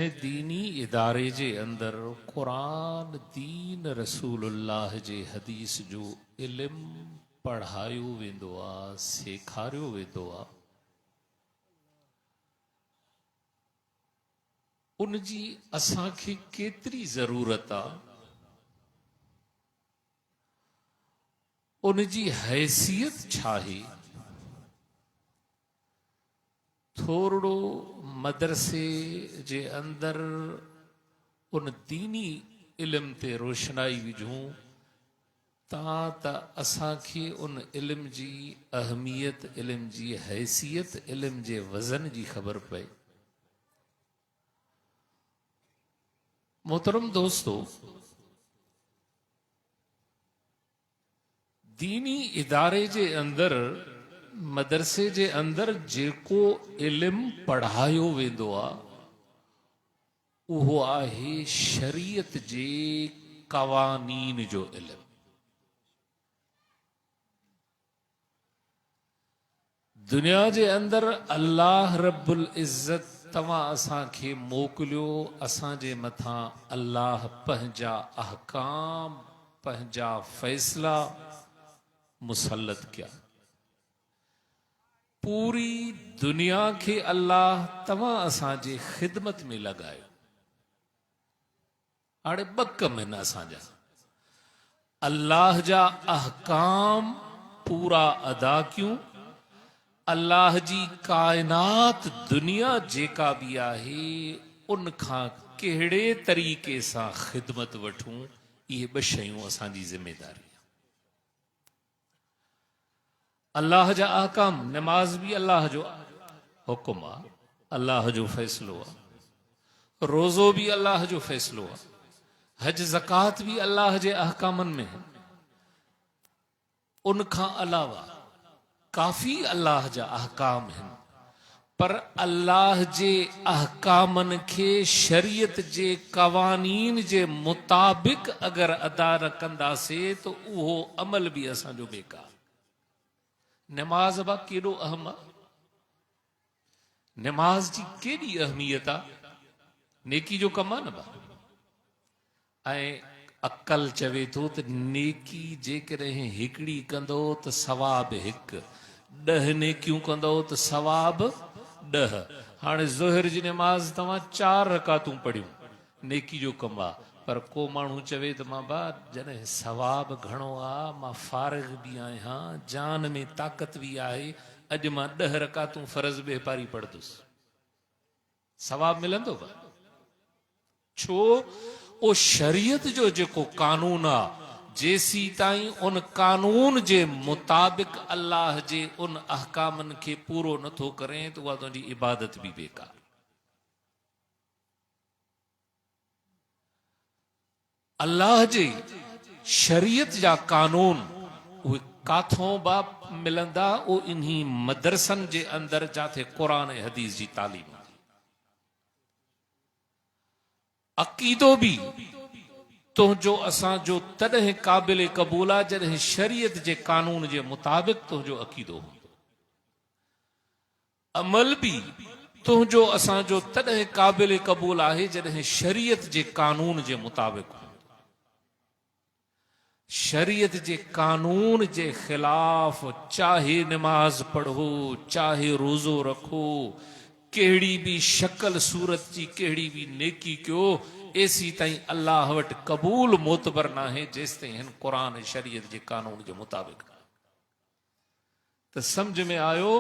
जंहिं दीनी इदारे जे अंदर क़ुरान दीन रसूलुल्लाह जे हदीस जो इल्मु पढ़ायो वेंदो आहे, सेखारियो वेंदो आहे, उन जी असांखे केतिरी ज़रूरत आहे, उन जी हैसियत छा आहे। थोरो मदरसे जे अंदर उन दीनी इल्म ते रोशनाई विझूं त असांखे उन इल्म जी अहमियत, इल्म जी हैसियत, इल्म जे वज़न जी ख़बर पए। मोहतरम दोस्तो, दीनी इदारे जे अंदर, मदरसे जे अंदर जेको इल्म पढ़ायो वेंदो आहे उहो आहे शरीयत जे क़वानीन जो इल्म। दुनिया जे अंदर अल्लाह रब्बुल इज़्ज़त तव्हां असांखे मोकिलियो, असांजे मथां अल्लाह पंहिंजा अहकाम, पंहिंजा फ़ैसला मुसल्लत किया। पूरी दुनिया के अल्लाह तव्हां असांजे ख़िदमत में लॻायो। हाणे ॿ कम आहिनि असांजा, अल्लाह जा अहकाम पूरा अदा कयूं, अल्लाह जी कायनात दुनिया जेका भी आहे उन खां कहिड़े तरीक़े सां ख़िदमत वठूं, इहे ॿ शयूं असांजी ज़िम्मेदारी आहे। अल्लाह जा अहकाम, नमाज भी अल्लाह जो हुकुम आहे, अल्लाह जो फ़ैसिलो आहे, रोज़ो भी अल्लाह जो फ़ैसिलो आहे, हज ज़कात भी अल्लाह जे अहकामनि में, उन खां अलावा काफ़ी अल्लाह जा अहकाम आहिनि, पर अल्लाह जे अहकामनि खे शरीयत जे क़वानीन जे मुताबिक़ अगर अदा न कंदासीं त उहो अमल भी असांजो बेकार। नमाज बा केॾो अहम आहे, नमाज जी केॾी अहमियत आहे, नेकी जो कमु आहे न बा। ऐं अकल चवे थो त नेकी जेकॾहिं हिकिड़ी कंदो त सवाब हिकु, 10 नेकियूं कंदो त सवाब 10। हाणे ज़ोहर जी नमाज़ तव्हां 4 रकातूं पढ़ियूं, नेकी जो कमु आहे, पर को माण्हू चवे त मां बा जॾहिं सवाब घणो आहे, मां फारिग बि आहियां, जान में ताक़त बि आहे, अॼु मां 10 रकातूं फ़र्ज़ बेपारी पढ़ंदुसि, सवाब मिलंदो बा? छो? ओ शरीयत जो जेको कानून आहे, जेसी ताईं उन कानून जे मुताबिक़ अल्लाह जे उन अहकामनि खे पूरो नथो करें त उहा तुंहिंजी इबादत भी बेकार। अल्लाह जे शरीयत जा कानून उहे काथों बा मिलंदा? ओ इन्ही मदरसनि जे अंदर जाथे क़ुरान ऐं हदीस जी तालीम। अक़ीदो भी तुंहिंजो असांजो तॾहिं क़ाबिल क़बूल आहे जॾहिं शरीयत जे कानून जे मुताबिक़ तुंहिंजो अक़ीदो हूंदो। अमल भी तुंहिंजो असांजो तॾहिं क़ाबिल क़बूल आहे जॾहिं शरीयत जे कानून जे मुताबिक़ हूंदो। शरीयत जे कानून जे ख़िलाफ़ चाहे नमाज पढ़ो, चाहे रोज़ो रखो, कहिड़ी भी शक्ल सूरत जी कहिड़ी भी नेकी कयो, एसी ताईं अल्लाह वटि क़बूल मोतबर न आहे जेसि ताईं हिन क़ुरान शरीयत जे कानून जे मुताबिक़। त सम्झ में आयो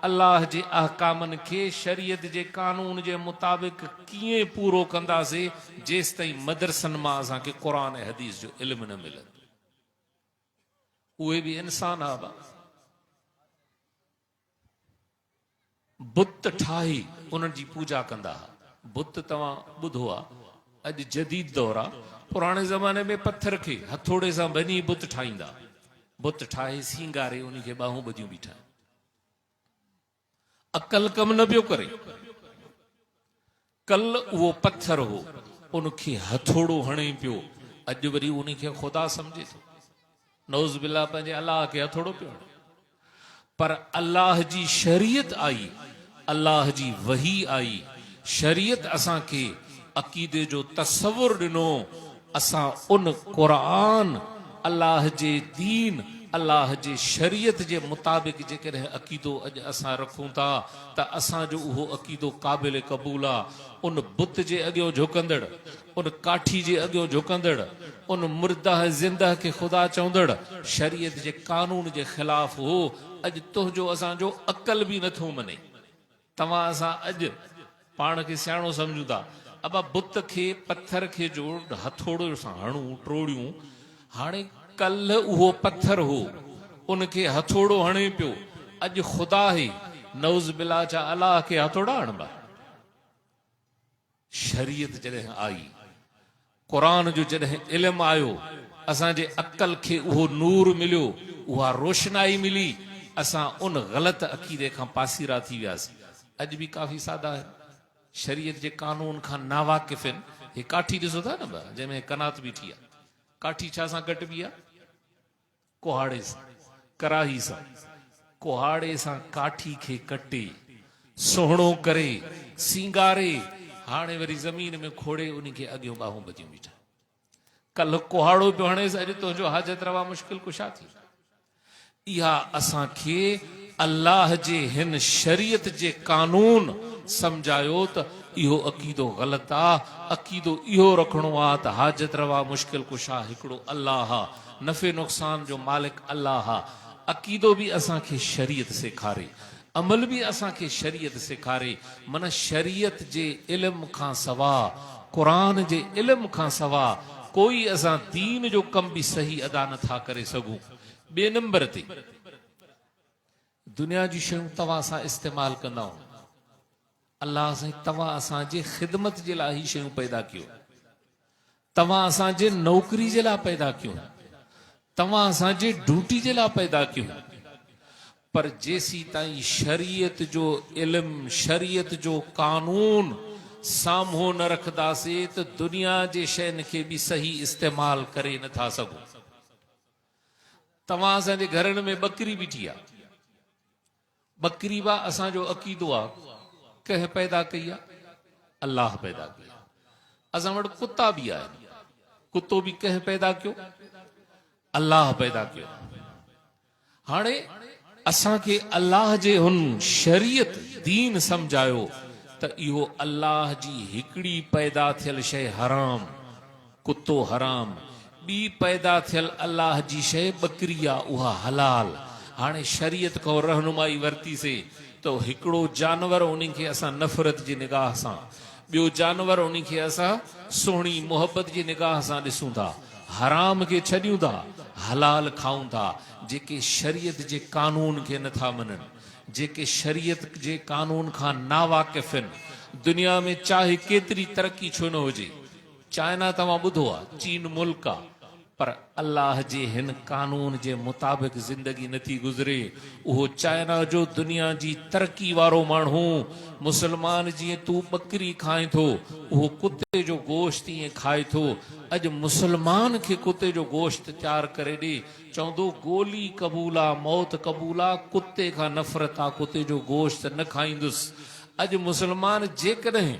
अल्लाह जे अहकामनि खे शरीयत जे कानून जे मुताबिक़ कीअं पूरो कंदासीं जेसि ताईं मदरसनि मां असांखे क़ुरान ऐं हदीस जो इल्मु न मिलंदो। उहे भी इंसान आहे, बुत ठाही उन्हनि जी पूजा कंदा हुआ। बुत तव्हां ॿुधो आहे, अॼु जदीद दौर आहे, पुराणे ज़माने में पत्थर खे हथोड़े सां वञी बुत ठाहींदा, बुत ठाहे सींगारे उन खे ॿाहूं ॿधियूं बीठा। अकल कमु न पियो करे, कल उहो पत्थर हो, उनखे हथोड़ो हणे पियो, अॼु वरी उन खे ख़ुदा सम्झे थो, नौज़ बिल्लाह पंहिंजे अल्लाह खे हथोड़ो पियो हणे। पर अल्लाह जी शरीयत आई, अल्लाह जी वही आई, शरीयत असांखे अक़ीदे जो तसवुर ॾिनो, असां उन क़ुरान अल्लाह जे दीन अल्लाह जे शरीयत जे मुताबिक़ जेकॾहिं अक़ीदो अॼु असां रखूं था त असांजो उहो अक़ीदो क़ाबिल क़बूल आहे। उन बुत जे अॻियां झुकंदड़, उन काठी जे अॻियां झुकंदड़, उन मुर्दा ज़िंदह खे ख़ुदा चवंदड़ शरीयत जे कानून जे ख़िलाफ़ हो। अॼु तुंहिंजो असांजो अक़ल बि नथो मने। तव्हां असां अॼु पाण खे सियाणो सम्झूं था, अबा बुत खे पत्थर खे जो हथोड़ो सां हणूं टोड़ियूं, हाणे कल्ह उहो पत्थर हो, उनखे हथोड़ो हणे पियो, अॼु ख़ुदा ही नौज़ बिल्ला जा अलाह खे हथोड़ा हणबा। शरीयत जॾहिं आई, क़ुरान जो जॾहिं इल्मु आयो, असांजे अक़ल खे उहो नूर मिलियो, उहा रोशनाई मिली, असां उन ग़लत अक़ीदे खां पासीरा थी वियासीं। अॼु बि काफ़ी सादा है, शरीयत जे कानून खां नावाकिफ़ आहिनि। हे काठी ॾिसो था न, जंहिंमें कनात बीठी आहे, काठी छा सां कटबी आहे? कुहाड़े सां, कराही सां। कुहाड़े सां काठी खे कटे सुहिणो करे सिंगारे, हाणे वरी ज़मीन में खोड़े उनखे अॻियों ॿाहूं ॿधियूं बीठा। कल्ह कुहाड़ो पियो हणे, अॼु तुंहिंजो हाजत रवा मुश्किल कुशा थी। इहा असांखे अल्लाह जे हिन शरीयत जे कानून सम्झायो त इहो अक़ीदो ग़लति आहे। अक़ीदो इहो रखिणो आहे त हाजत रवा मुश्किल कुशा हिकिड़ो अल्लाह आहे, नफ़े नुक़सान जो मालिक अल्लाह आहे। अक़ीदो बि असांखे शरीयत सेखारे, अमल बि असांखे शरीयत सेखारे। मन शरीयत जे इल्म खां सवा, क़ुरान जे इल्म खां सवा कोई असां दीन जो कम बि सही अदा नथा करे सघूं। ॿिए नंबर ते दुनिया जी शयूं तव्हां सां इस्तेमालु कंदा। अल्लाह साईं तव्हां असांजे ख़िदमत जे लाइ ही शयूं पैदा कयो, तव्हां असांजे नौकरी जे लाइ पैदा कयो, तव्हां असांजे ड्यूटी जे लाइ पैदा कयो। पर जेसी ताईं शरीयत जो इल्म, शरीयत जो कानून साम्हूं न रखंदासीं त दुनिया जे शयुनि खे बि सही इस्तेमालु करे नथा सघूं। तव्हां असांजे घरनि में ॿकरी बीठी आहे, ॿकरी बि असांजो अक़ीदो आहे, कंहिं पैदा कई आहे? अल्लाह पैदा कई। असां वटि कुता बि आहिनि, कुतो बि कंहिं पैदा कयो? अल्लाह पैदा कयो। हाणे असांखे अल्लाह जे हुन शरीयत दीन सम्झायो त इहो अल्लाह जी हिकिड़ी पैदा थियल शइ हराम, कुतो हराम, ॿी पैदा थियल अल्लाह जी शइ ॿकरी आहे, उहा हलाल। हाणे शरीयत खां रहनुमाई वरितीसीं त हिकिड़ो जानवर उनखे असां नफ़रत जी निगाह सां, ॿियो जानवर उनखे असां सुहिणी मोहबत जी निगाह सां ॾिसूं था, हराम खे छॾियूं था, हलाल खाऊं था। जेके शरीयत जे कानून खे नथा मञनि, जेके शरीयत जे कानून खां नावाकिफ़ आहिनि, दुनिया में चाहे केतिरी तरक़ी छो न हुजे, चाइना तव्हां ॿुधो आहे चीन मुल्क आहे, पर अल्लाह जे हिन कानून जे मुताबिक़ ज़िंदगी नथी गुज़रे। उहो चाइना जो दुनिया जी तरक़ी वारो माण्हू, मुसलमान जीअं तूं ॿकरी खाए थो, उहो कुते जो गोश्त ईअं खाए थो। अॼु मुसलमान खे कुते जो गोश्त तैयार करे ॾे, चवंदो गोली क़बूल आहे, मौत क़बूल आहे, कुते खां नफ़रत आहे, कुते जो गोश्त न खाईंदुसि। अॼु मुसलमान जेकॾहिं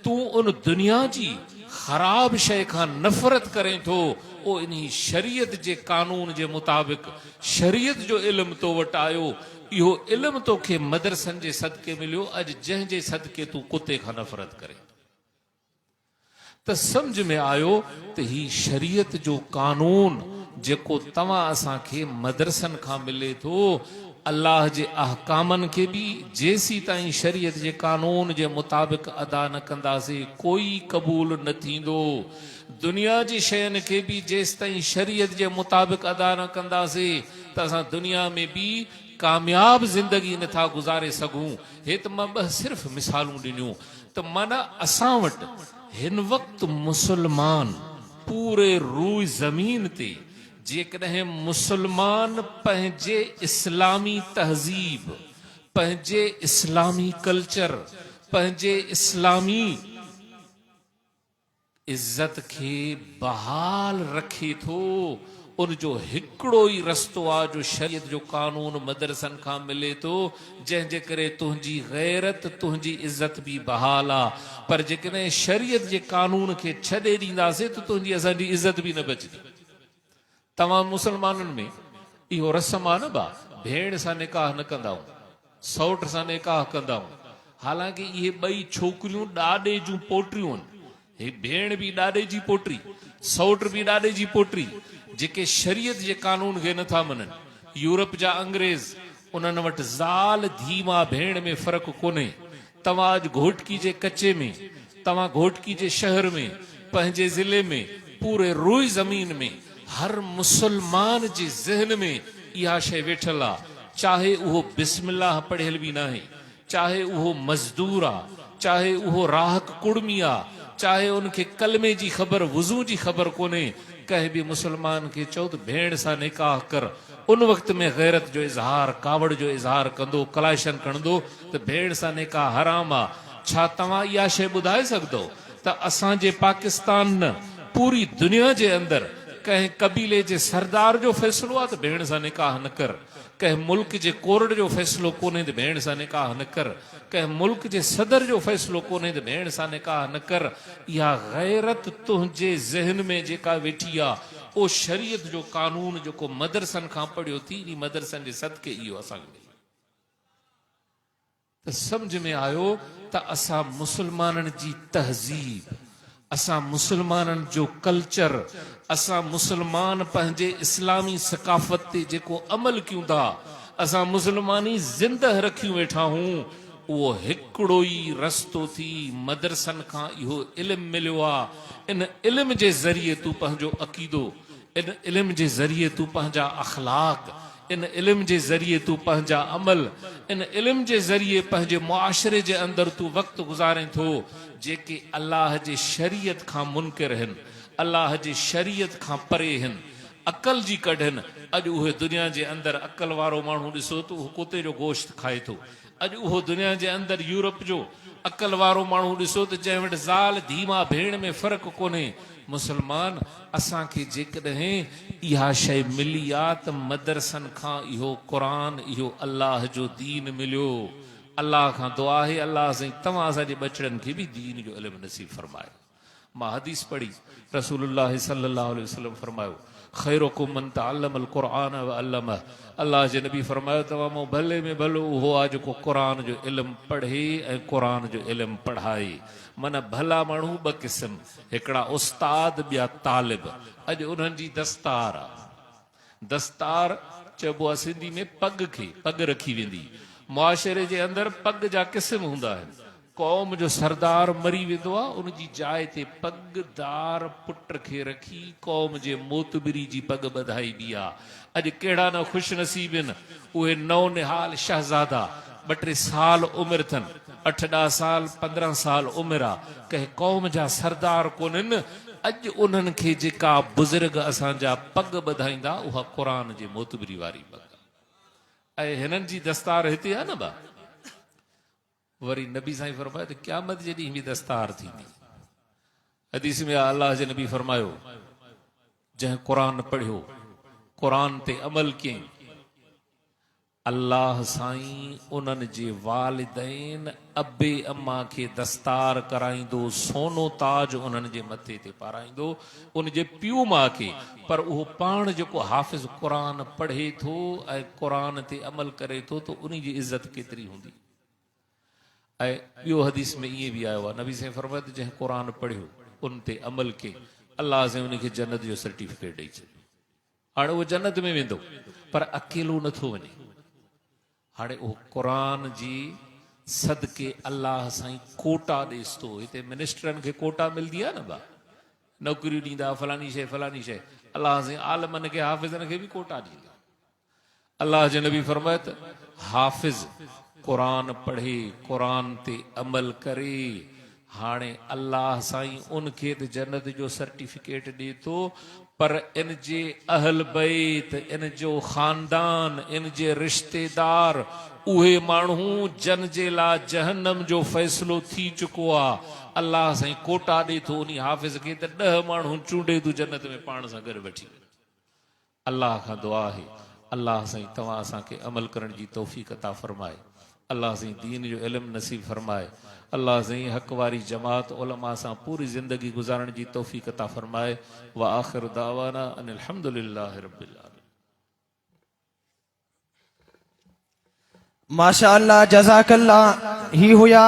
तूं उन दुनिया जी ख़राब शइ खां नफ़रत करें थो, ओ इन्ही शरीयत जे कानून जे मुताबिक़ शरीयत जो इल्मु तो वटि आयो, इहो इल्मु तोखे मदरसनि जे सदके मिलियो। अॼु जंहिंजे सदके तूं कुते खां नफ़रत करे त सम्झ में आयो त ही शरीयत जो कानून जेको तव्हां असांखे मदरसनि खां मिले थो, अल्लाह जे अहकामनि खे बि जेसी ताईं शरीयत जे कानून जे मुताबिक़ अदा न कंदासीं कोई क़बूल न थींदो। दुनिया जी शयुनि खे बि जेसि ताईं शरीयत जे मुताबिक़ अदा न कंदासीं त असां दुनिया में बि कामयाब ज़िंदगी नथा गुज़ारे सघूं। हे त मां ॿ सिर्फ़ मिसालूं ॾिनियूं त माना असां वटि हिन वक़्तु मुसलमान पूरे रूई ज़मीन ते जेकॾहिं मुसलमान पंहिंजे इस्लामी तहज़ीब, पंहिंजे इस्लामी कल्चर, पंहिंजे इस्लामी इज़्ज़त खे बहाल रखे थो, उनजो हिकिड़ो ई रस्तो आहे जो शरीयत जो कानून मदरसनि खां मिले थो, जंहिंजे करे तुंहिंजी गैरत तुंहिंजी इज़त बि बहाल आहे। पर जेकॾहिं शरीयत जे कानून खे छॾे ॾींदासीं त तुंहिंजी असांजी इज़त बि न बचंदी। तव्हां मुसलमाननि में इहो रस्म आहे न बा, भेण सां निकाह न कंदा आहियूं, सौट सां निकाह कंदा आहियूं। हालांकि इहे ॿई छोकिरियूं ॾाॾे जूं पोटियूं आहिनि, हे भेण बि ॾाॾे जी पोटी, सौट बि ॾाॾे जी पोटी, जेके शरीयत जे कानून खे नथा मञनि। यूरोप जा अंग्रेज़, उन्हनि वटि ज़ाल धीमा भेण में फ़र्क़ु कोन्हे। तव्हां अॼु घोटकी जे कचे में, तव्हां घोटकी जे शहर में, पंहिंजे ज़िले में, पूरे रुई ज़मीन में हर मुसलमान जे ज़हन में इहा शइ वेठल आहे, चाहे उहो बिस्मिल्लाह पढ़ियल बि न आहे, चाहे उहो मज़दूर आहे, चाहे उहो राहक कुड़मी आहे, चाहे उनखे कलमे जी ख़बर वुज़ू जी ख़बर कोन्हे। कंहिं बि मुसलमान खे चओ त भेण सां निकाह कर, उन वक़्त में गैरत जो इज़हार, कावड़ जो इज़हार कंदो, कलाशन कंदो त भेण सां निकाह हराम आहे। छा तव्हां इहा शइ ॿुधाए सघंदो त असांजे पाकिस्तान न, पूरी दुनिया जे अंदरि कंहिं कबीले जे सरदार जो फ़ैसिलो आहे त भेण सां निकाह न कर, कंहिं मुल्क जे कोर्ट जो फ़ैसिलो कोन्हे त भेण सां निकाह न कर, कंहिं मुल्क जे सदर जो फ़ैसिलो कोन्हे त भेण सां निकाह न कर। इहा गैरत तुंहिंजे ज़हन में जेका वेठी आहे, उहो शरीयत जो कानून जेको मदरसनि खां पढ़ियो थी, इन मदरसनि जे सदके इहो असांखे त सम्झ में आयो त असां मुसलमाननि जी तहज़ीब, असां मुसलमाननि जो कल्चर, असां मुसलमान पंहिंजे इस्लामी सकाफ़त ते जेको अमल कयूं था, असां मुसलमानी ज़िंदह रखियूं वेठा हूं, उहो हिकिड़ो ई रस्तो थी मदरसनि खां इहो इल्मु मिलियो आहे। इन इल्म जे ज़रिए तूं पंहिंजो अक़ीदो, इन इल्म जे ज़रिए तूं पंहिंजा अख़लाक, इन इल्म जे ज़रिए तूं पंहिंजा अमल, इन इल्म जे ज़रिए पंहिंजे मुआशरे जे अंदरि तूं वक़्तु गुज़ारे थो। जेके अल्लाह जे शरीयत खां मुनकिर आहिनि, अल्लाह जे शरीयत खां परे आहिनि, अक़ल जी कढनि, अॼु उहे दुनिया जे अंदरि अक़ल वारो माण्हू ॾिसो त उहो कुते जो गोश्त खाए थो। अॼु उहो दुनिया जे अंदरि यूरोप जो अक़ल वारो माण्हू ॾिसो त जंहिं वटि ज़ाल धीमा भेण में फ़र्क़ु कोन्हे। मुसलमान, असांखे जेकॾहिं इहा शइ मिली आहे त मदरसनि खां इहो क़ुरान, इहो अल्लाह जो दीन मिलियो। अल्लाह खां दुआ आहे, अल्लाह साईं तव्हां असांजे बचड़नि खे बि दीन जो इल्मु नसीब फरमाए। मां हदीस पढ़ी, रसूलुल्लाह सल्लल्लाहु अलैहि वसल्लम फरमायो, खैरुकुम मन तअल्लमल क़ुरआन व अल्लमह। अल्लाह जे नबी फरमायो, तव्हां मां भले में भलो उहो आहे जेको क़ुरान जो इल्मु पढ़े ऐं क़ुरान जो इल्मु पढ़ाए। मन भला माण्हू ॿ क़िस्म, हिकिड़ा उस्ताद, ॿिया तालिब। अॼु उन्हनि जी दस्तार आहे। दस्तार चइबो आहे सिंधी में पग खे, पग रखी वेंदी। मुआशरे जे अंदरि पग जा क़िस्म हूंदा आहिनि। क़ौम जो सरदार मरी वेंदो आहे, उनजी जाइ ते पगदार पुट खे रखी क़ौम जे मोतबिरी जी पग ॿधाइबी आहे। अॼु कहिड़ा न ख़ुशि नसीब आहिनि, उहे नओ निहाल शहज़ादा, 2-3 साल उमिरि अथनि, 8-10 साल 15 साल उमिरि आहे, कंहिं क़ौम जा सरदार कोन्हनि। अॼु उन्हनि खे जेका बुज़ुर्ग असांजा पग ॿधाईंदा, उहा क़ुरान जे मोतबिरी वारी पग। ऐं हिननि जी दस्तार हिते आहे न बा। वरी नबी साईं फरमायो त क़यामत जे ॾींहुं बि दस्तार थींदी। हदीस में अल्लाह जे नबी फरमायो, जंहिं क़ुरान पढ़ियो, क़ुरान ते अमल कयईं, अल्लाह साईं उन्हनि जे वालिदैन अबे अम्मा खे दस्तार कराईंदो, सोनो ताज उन्हनि जे मथे ते पाराईंदो, उन जे पीउ माउ खे। पर उहो पाण जेको हाफ़िज़ क़ुरान पढ़े थो ऐं क़ुरान ते अमल करे थो, त उन जी इज़त केतिरी हूंदी। ऐं ॿियो हदीस में ईअं बि आयो आहे, नबी साईं फरमायो त जंहिं क़ुरान पढ़ियो, उन ते अमल कई, अल्लाह साईं उनखे जन्नत जो सर्टिफिकेट ॾेई छॾियो। हाणे उहो जन्नत में वेंदो, पर अकेलो नथो वञे। हाणे उहो क़ुरान जी सदके अल्लाह साईं कोटा ॾेसि थो। हिते मिनिस्टरनि खे कोटा मिलंदी आहे न बा, नौकरियूं ॾींदा, फलानी शइ फलानी शइ। अल्लाह साईं आलमनि खे, हाफ़िज़नि खे बि कोटा ॾींदा। अल्लाह जे नबी फरमायो त हाफ़िज़ क़ुरान पढ़े, क़ुरान ते अमल करे, हाणे अल्लाह साईं उनखे त जन्नत जो सर्टिफिकेट ॾिए थो, पर इन जे अहल बैत, इन जो ख़ानदान, इन जे रिश्तेदार, उहे माण्हू जन जे लाइ जहन्नम जो फ़ैसिलो थी चुको आहे। अल्लाह साईं कोटा ॾिए थो उन हाफ़िज़ खे त 10 माण्हू चूंडे तूं जन्नत में पाण सां गॾु वठी। अल्लाह खां दुआ है अल्लाह साईं तव्हां असांखे अमल करण जी तौफ़ीक़ अता फ़रमाए। अल्लाह साईं दीन जो इल्मु नसीब फरमाए। अल्लाह साईं हक़ वारी जमात उलमा सां पूरी ज़िंदगी गुज़ारण जी तौफ़ीक़ अता फ़रमाए। व आख़िर दावाना अनिल हम्दुलिल्लाहि रब्बिल आलमीन। माशाअल्लाह जज़ाकल्लाह। ही हुआ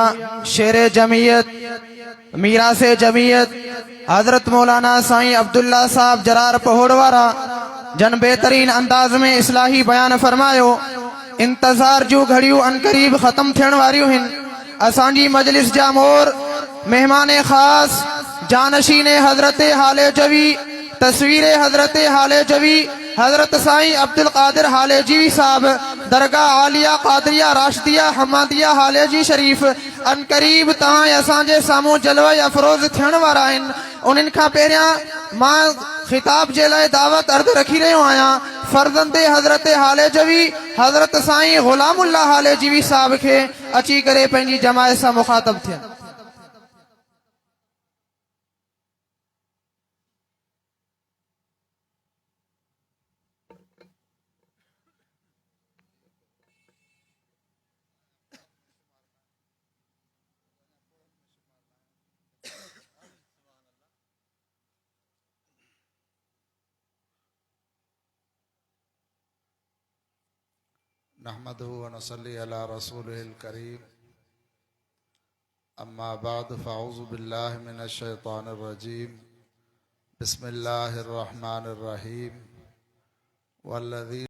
शेर जमीयत मीरा से जमीयत हजरत मौलाना साईं अब्दुल्ला साहब जरार पहोड़वारा, जन बेहतरीन अंदाज में इस्लाही बयान फरमायो। इंतजार जूं घड़ियूं अनकरीब ख़त्म थियण वारियूं आहिनि। असांजी मजलिस जा मोर मेहमान ख़ास जानशीन हजरत हाले जवी तस्वीर हजरत हाले जवी हजरत साईं अब्दुल कादिर हाले जी साहब दरगाह आलिया कादरिया राशिदिया हमादिया हाले जी शरीफ अनकरीब तां असांजे साम्हूं जलवा अफरोज़ थियण वारा आहिनि। उन्हनि खां पहिरियां मां खिताब जे लाइ दावत अर्द रखी रहियो आहियां। फर्ज़ंदे हजरत हाले जवी हजरत साईं गुलामुल्ला हाले जीवी साहब खे अची करे पंहिंजी जमायत सां मुखातब थियनि। नहमदुहु व नसल्ली अला रसूलिहिल करीम। अम्मा बाद फ़अऊज़ु बिल्लाहि मिनश शैतानिर रजीम। बिस्मिल्लाहिर रहमानिर रहीम। वल्लज़ी